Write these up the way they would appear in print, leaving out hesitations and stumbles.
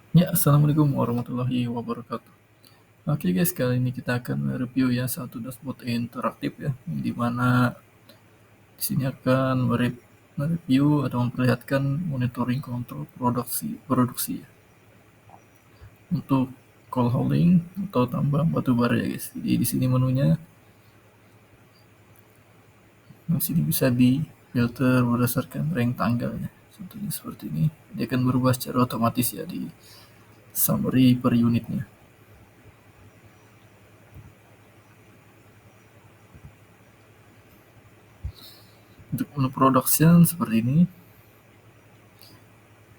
Ya, assalamualaikum warahmatullahi wabarakatuh. Oke guys, kali ini kita akan review ya satu dashboard interaktif ya, di mana di sini akan mereview atau memperlihatkan monitoring kontrol produksi ya, untuk coal hauling atau tambang batu bara ya guys. Jadi di sini menunya, di sini bisa di filter berdasarkan rank tanggalnya. Contohnya seperti ini, dia akan berubah secara otomatis ya di summary per unitnya. Untuk menu production seperti ini,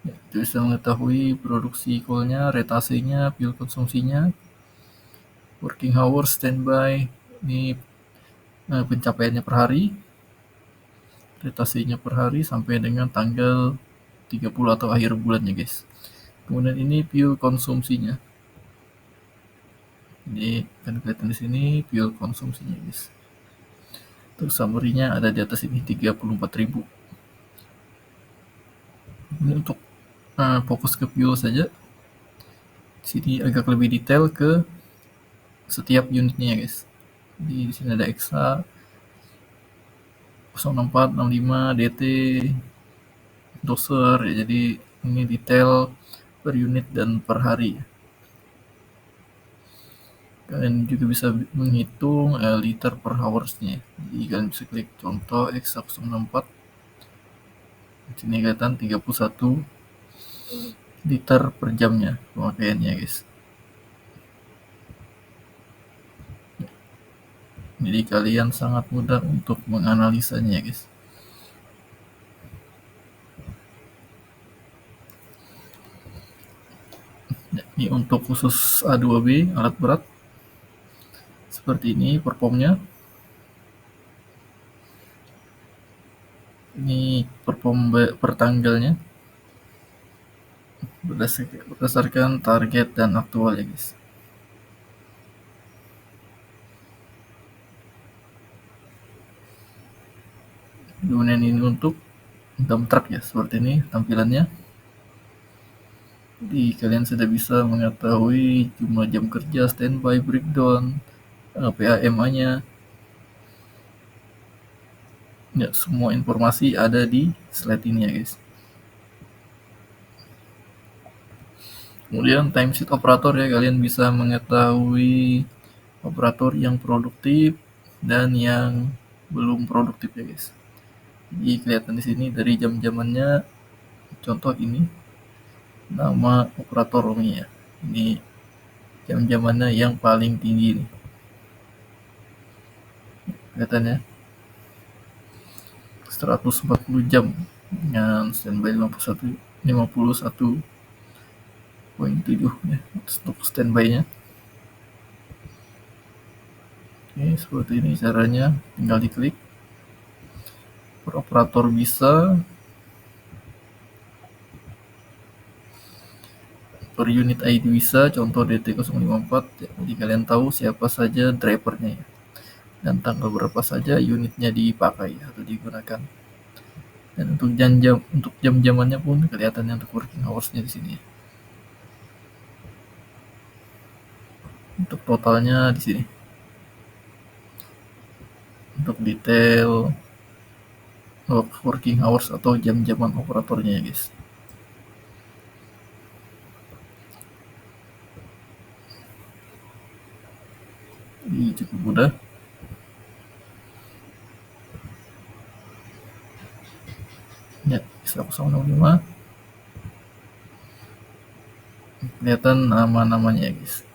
ya, kita bisa mengetahui produksi coal-nya, retasenya, fuel konsumsinya, working hour, standby, ini pencapaiannya per hari, retasenya per hari sampai dengan tanggal 30 atau akhir bulannya guys. Kemudian ini fuel konsumsinya. Ini kan kelihatan di sini fuel konsumsinya guys. Terus summary-nya ada di atas ini 34.000. Ini untuk fokus ke fuel saja. Sini agak lebih detail ke setiap unitnya ya guys. Jadi di sini ada EXA 0465 DT doser ya, jadi ini detail per unit dan per hari. Kalian juga bisa menghitung liter per hoursnya. Jadi kalian bisa klik contoh X164. Di sini kelihatan 31 liter per jamnya pemakaiannya guys. Jadi kalian sangat mudah untuk menganalisanya guys. Ini untuk khusus A2B alat berat seperti ini performnya. Ini perform per tanggalnya berdasarkan target dan aktual ya guys. Kemudian ini untuk dump truck ya, seperti ini tampilannya. Jadi kalian sudah bisa mengetahui jumlah jam kerja, standby, breakdown, PAMA-nya. Ya, semua informasi ada di slide ini ya guys. Kemudian timesheet operator ya, kalian bisa mengetahui operator yang produktif dan yang belum produktif ya guys. Jadi kelihatan di sini dari jam-jamannya, contoh ini nama operator ini ya. Ini jam-jamannya yang paling tinggi nih. Kelihatannya 140 jam dengan standby 51.7 ya untuk standby-nya. Oke, seperti ini caranya, tinggal diklik. Per operator bisa, per unit ID bisa, contoh DT054. Jadi kalian tahu siapa saja drivernya ya, dan tanggal berapa saja unitnya dipakai atau digunakan. Dan untuk jam-jamannya pun kelihatannya untuk working hours-nya di sini. Untuk totalnya di sini. Untuk detail working hours atau jam-jaman operatornya ya guys. Ini cukup mudah. Ya, 105. Kelihatan nama-namanya ya guys.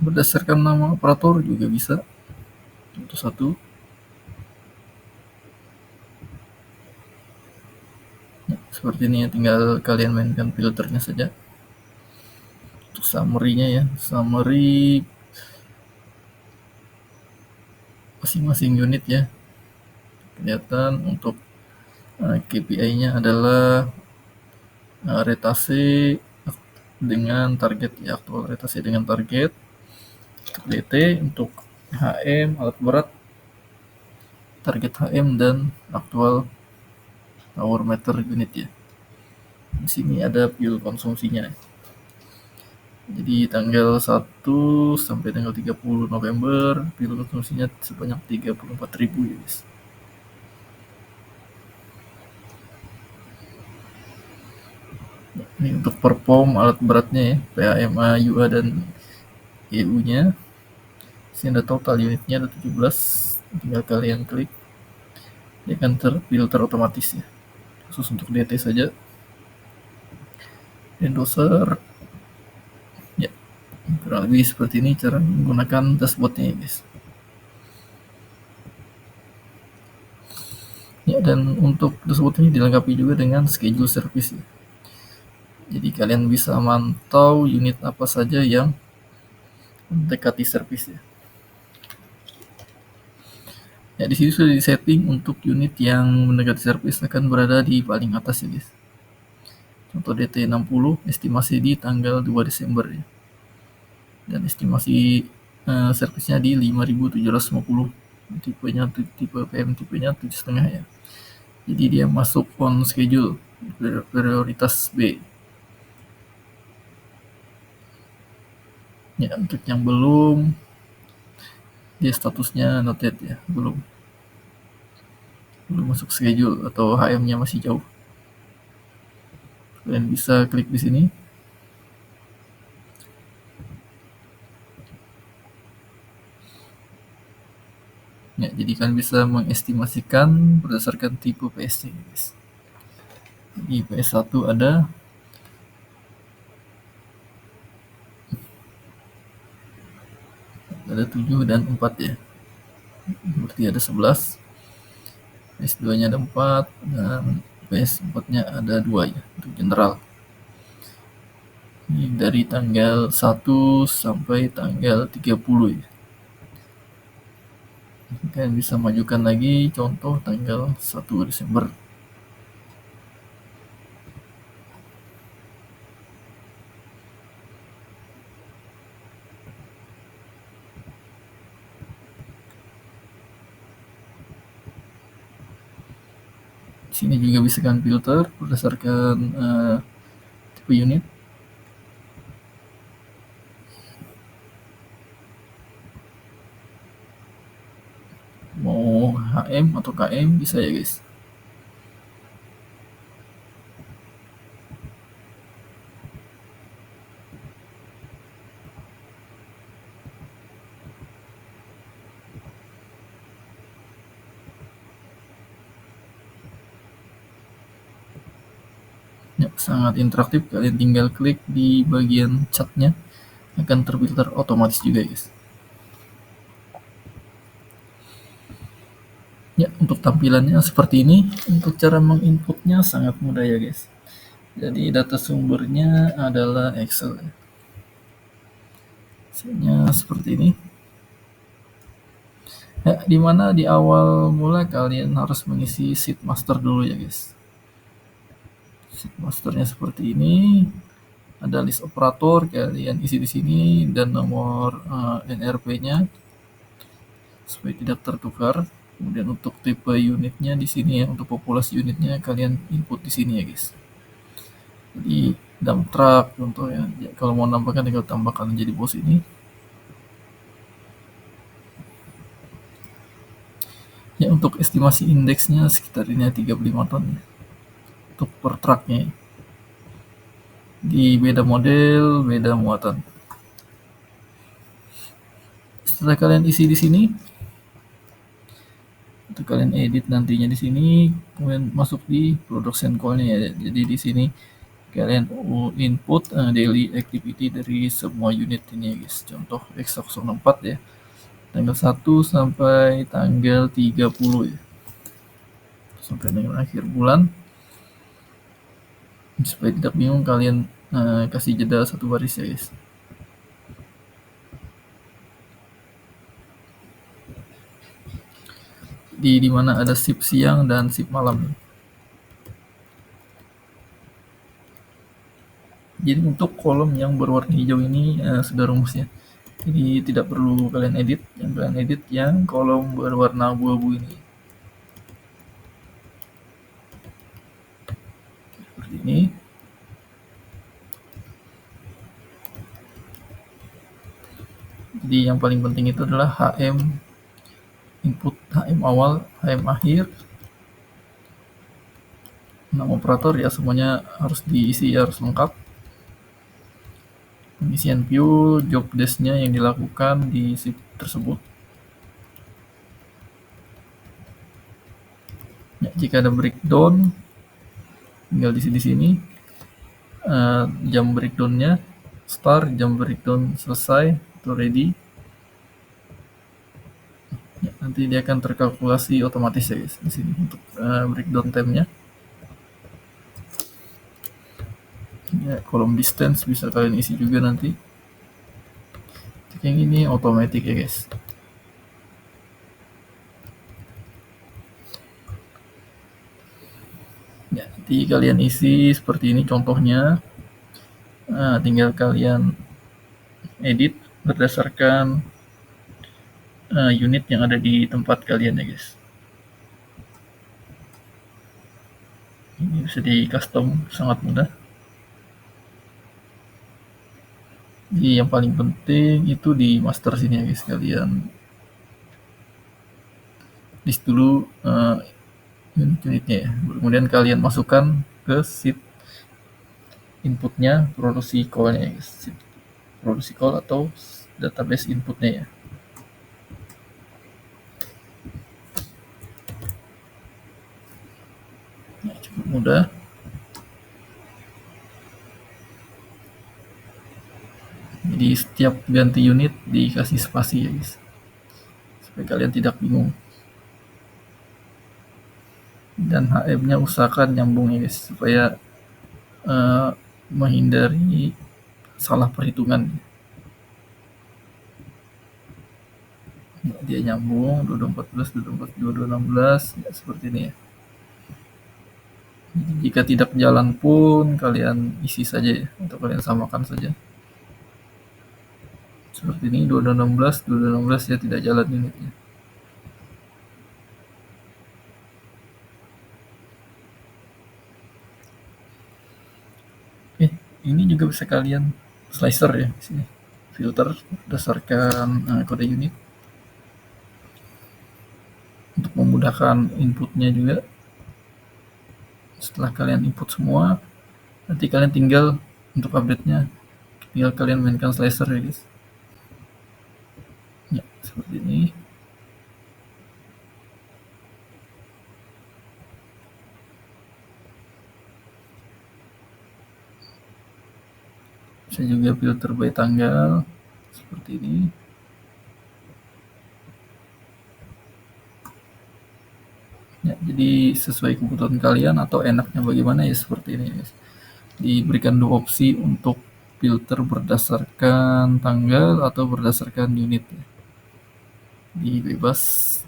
Berdasarkan nama operator juga bisa. Contoh satu. Ya, seperti ini ya, tinggal kalian mainkan filternya saja. Untuk summary-nya ya, summary masing-masing unit ya. Kelihatan untuk KPI-nya adalah retase dengan target ya, aktual retase dengan target untuk DT, untuk HM alat berat target HM dan aktual power meter unit ya. Di sini ada fuel konsumsinya. Jadi tanggal 1 sampai tanggal 30 November fuel konsumsinya sebanyak 34.000 ya guys. Ini untuk perform alat beratnya ya, PAMA, UA dan EU-nya. Sini ada total unitnya ada 17, tinggal kalian klik, dia akan terfilter otomatis ya, khusus untuk DT saja. Endorser ya, kurang lebih seperti ini cara menggunakan dashboardnya ya guys. Ya, dan untuk dashboard ini dilengkapi juga dengan schedule service ya. Jadi kalian bisa mantau unit apa saja yang mendekati service ya. Ya, di sini sudah disetting untuk unit yang mendekati service akan berada di paling atas ya guys. Contoh DT 60 estimasi di tanggal 2 Desember ya. Dan estimasi servisnya di 5.750. Tipenya tipe PM tipenya 7,5 ya. Jadi dia masuk on schedule prioritas B. Ya, untuk yang belum, dia statusnya not yet ya, belum masuk schedule atau HM-nya masih jauh. Kalian bisa klik di sini. Ya, jadi kalian bisa mengestimasikan berdasarkan tipe PS-nya guys. Di PS1 ada ada 7 dan 4 ya. Berarti ada 11. PS2-nya ada 4 dan PS4-nya ada 2 ya untuk general. Ini dari tanggal 1 sampai tanggal 30 ya. Kalian bisa majukan lagi contoh tanggal 1 Desember. Di sini juga bisa kalian filter berdasarkan tipe unit. Mau HM atau KM bisa ya guys. Ya, sangat interaktif, kalian tinggal klik di bagian catnya akan terfilter otomatis juga guys. Ya, untuk tampilannya seperti ini. Untuk cara menginputnya sangat mudah ya guys. Jadi data sumbernya adalah Excel. Hasilnya seperti ini. Ya, dimana di awal mula kalian harus mengisi sheet master dulu ya guys. Sheet masternya seperti ini. Ada list operator, kalian isi di sini dan nomor NRP-nya supaya tidak tertukar. Kemudian untuk tipe unitnya di sini ya, untuk populasi unitnya kalian input di sini ya guys. Jadi dump truck contohnya, ya, kalau mau nambahkan tinggal tambahkan jadi bos ini. Ya, untuk estimasi indeksnya sekitar ini 35 ton ya. Untuk per truknya ya. Di beda model, beda muatan. Setelah kalian isi di sini, untuk kalian edit nantinya di sini, kemudian masuk di production call-nya ya. Jadi di sini kalian input daily activity dari semua unit ini ya guys. Contoh X04 ya. Tanggal 1 sampai tanggal 30 ya. Sampai dengan akhir bulan. Supaya tidak bingung kalian kasih jeda satu baris ya guys. Di mana ada shift siang dan shift malam. Jadi untuk kolom yang berwarna hijau ini sudah rumusnya. Jadi tidak perlu kalian edit. Yang kalian edit yang kolom berwarna abu-abu ini. Seperti ini. Jadi yang paling penting itu adalah HM input, HM awal, HM akhir, nama operator ya semuanya harus diisi, harus lengkap. Pengisian view, job desk-nya yang dilakukan di shift tersebut. Ya, jika ada breakdown, tinggal di sini. Jam breakdown-nya start, jam breakdown selesai, itu ready. Ya, nanti dia akan terkalkulasi otomatis ya guys di sini untuk breakdown time-nya. Ya, kolom distance bisa kalian isi juga nanti. Yang ini otomatis ya guys. Ya, nanti kalian isi seperti ini contohnya. Tinggal kalian edit berdasarkan unit yang ada di tempat kalian ya guys. Ini bisa di custom sangat mudah. Jadi yang paling penting itu di master sini ya guys, kalian list dulu unit-unitnya ya. Kemudian kalian masukkan ke sheet inputnya produksi call-nya ya guys. Sheet produksi call atau database inputnya ya. Nah, cukup mudah. Jadi setiap ganti unit dikasih spasi ya guys, supaya kalian tidak bingung. Dan HM-nya usahakan nyambung ya guys, supaya menghindari salah perhitungan. Dia nyambung 2214, 2242, 2216 ya, seperti ini ya. Jadi, jika tidak jalan pun kalian isi saja ya, atau kalian samakan saja. Seperti ini 2216, 2216 ya tidak jalan unitnya. Ini juga bisa kalian slicer ya di sini. Filter berdasarkan kode unit untuk memudahkan inputnya juga. Setelah kalian input semua, nanti kalian tinggal untuk update-nya tinggal kalian mainkan slicer ya guys. Ya, seperti ini. Bisa juga filter by tanggal seperti ini. Ya, jadi sesuai kebutuhan kalian atau enaknya bagaimana ya seperti ini guys. Diberikan dua opsi untuk filter berdasarkan tanggal atau berdasarkan unit ya. Bebas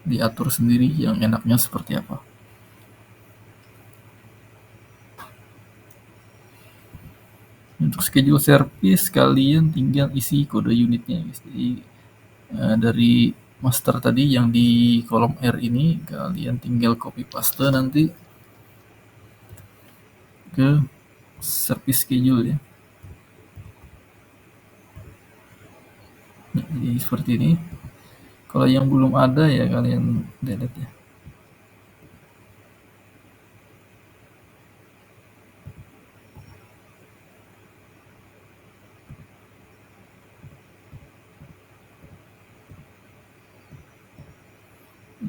diatur sendiri yang enaknya seperti apa. Untuk schedule service kalian tinggal isi kode unitnya guys. Jadi dari master tadi yang di kolom R ini kalian tinggal copy paste nanti ke service schedule ya. Jadi seperti ini. Kalau yang belum ada ya kalian delete ya.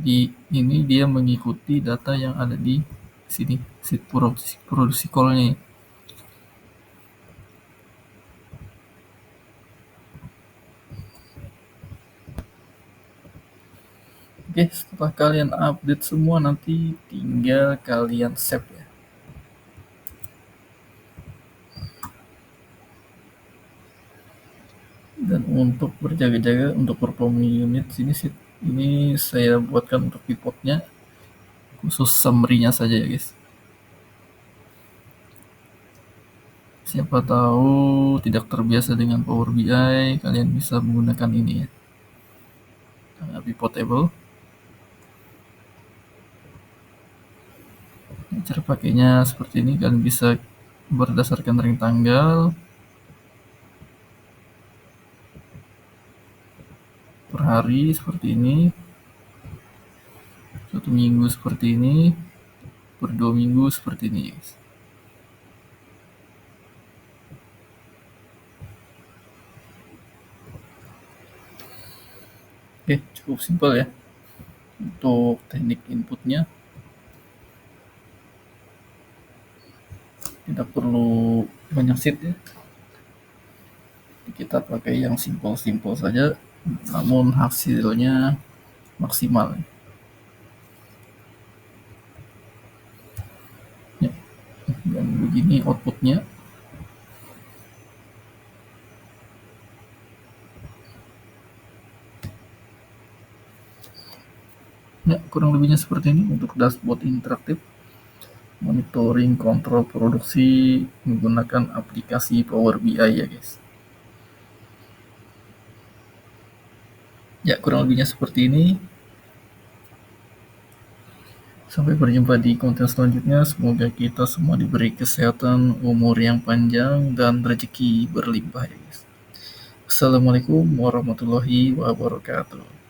Di ini dia mengikuti data yang ada di sini, sheet produksi call-nya. Oke, setelah kalian update semua nanti tinggal kalian save ya. Dan untuk berjaga-jaga untuk performing unit sini sih ini saya buatkan untuk pivotnya khusus summary-nya saja ya guys. Siapa tahu tidak terbiasa dengan Power BI, kalian bisa menggunakan ini ya, Pivotable. Cara pakainya seperti ini, kalian bisa berdasarkan rank tanggal, per hari seperti ini, 1 minggu seperti ini, per 2 minggu seperti ini, guys. Oke, cukup simpel ya untuk teknik inputnya. Tidak perlu banyak sheet ya, kita pakai yang simpel-simpel saja, namun hasilnya maksimal ya. Dan begini outputnya ya, kurang lebihnya seperti ini untuk dashboard interaktif monitoring kontrol produksi menggunakan aplikasi Power BI ya guys. Ya, kurang lebihnya seperti ini. Sampai berjumpa di konten selanjutnya. Semoga kita semua diberi kesehatan, umur yang panjang, dan rezeki berlimpah ya guys. Assalamualaikum warahmatullahi wabarakatuh.